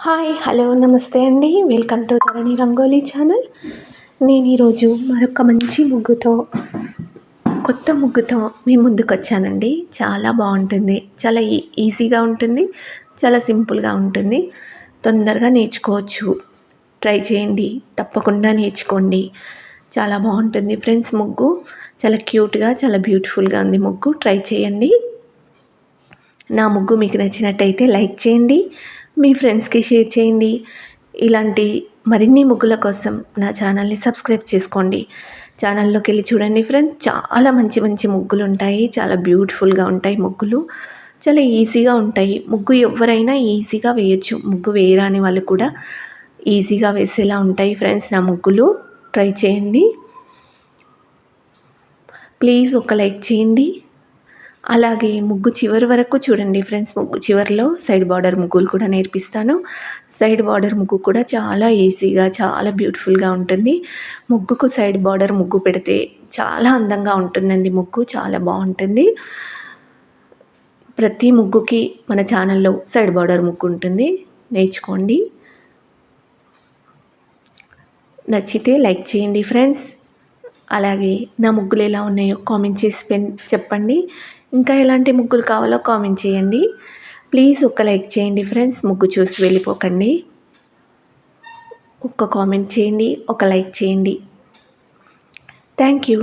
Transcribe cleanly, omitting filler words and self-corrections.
Hi hello నమస్తే అండి, welcome to Dharani rangoli channel. నేను ఈరోజు మరొక మంచి ముగ్గుతో, కొత్త ముగ్గుతో మీ ముందుకు వచ్చానండి. చాలా బాగుంటుంది, చాలా ఈజీగా ఉంటుంది, చాలా సింపుల్గా ఉంటుంది, తొందరగా నేర్చుకోవచ్చు. ట్రై చేయండి, తప్పకుండా నేర్చుకోండి. చాలా బాగుంటుంది ఫ్రెండ్స్. ముగ్గు చాలా క్యూట్గా, చాలా బ్యూటిఫుల్గా ఉంది ముగ్గు. ట్రై చేయండి. నా ముగ్గు మీకు నచ్చినట్టయితే లైక్ చేయండి, మీ ఫ్రెండ్స్కి షేర్ చేయండి. ఇలాంటి మరిన్ని ముగ్గుల కోసం నా ఛానల్ని సబ్స్క్రైబ్ చేసుకోండి. ఛానల్లోకి వెళ్ళి చూడండి ఫ్రెండ్స్, చాలా మంచి మంచి ముగ్గులు ఉంటాయి. చాలా బ్యూటిఫుల్గా ఉంటాయి ముగ్గులు, చాలా ఈజీగా ఉంటాయి. ముగ్గు ఎవరైనా ఈజీగా వేయచ్చు. ముగ్గు వేయరాని వాళ్ళు కూడా ఈజీగా వేసేలా ఉంటాయి ఫ్రెండ్స్ నా ముగ్గులు. ట్రై చేయండి. ప్లీజ్ ఒక లైక్ చేయండి. అలాగే ముగ్గు చివరి వరకు చూడండి ఫ్రెండ్స్. ముగ్గు చివరిలో సైడ్ బార్డర్ ముగ్గులు కూడా నేర్పిస్తాను. సైడ్ బార్డర్ ముగ్గు కూడా చాలా ఈజీగా, చాలా బ్యూటిఫుల్గా ఉంటుంది. ముగ్గుకు సైడ్ బార్డర్ ముగ్గు పెడితే చాలా అందంగా ఉంటుందండి. ముగ్గు చాలా బాగుంటుంది. ప్రతి ముగ్గుకి మన ఛానల్లో సైడ్ బార్డర్ ముగ్గు ఉంటుంది, నేర్చుకోండి. నచ్చితే లైక్ చేయండి ఫ్రెండ్స్. అలాగే నా ముగ్గులు ఎలా ఉన్నాయో కామెంట్ చేసి చెప్పండి. ఇంకా ఎలాంటి ముగ్గులు కావాలో కామెంట్ చేయండి. ప్లీజ్ ఒక లైక్ చేయండి ఫ్రెండ్స్. ముగ్గు చూసి వెళ్ళిపోకండి. ఒక్క కామెంట్ చేయండి, ఒక లైక్ చేయండి. Thank you.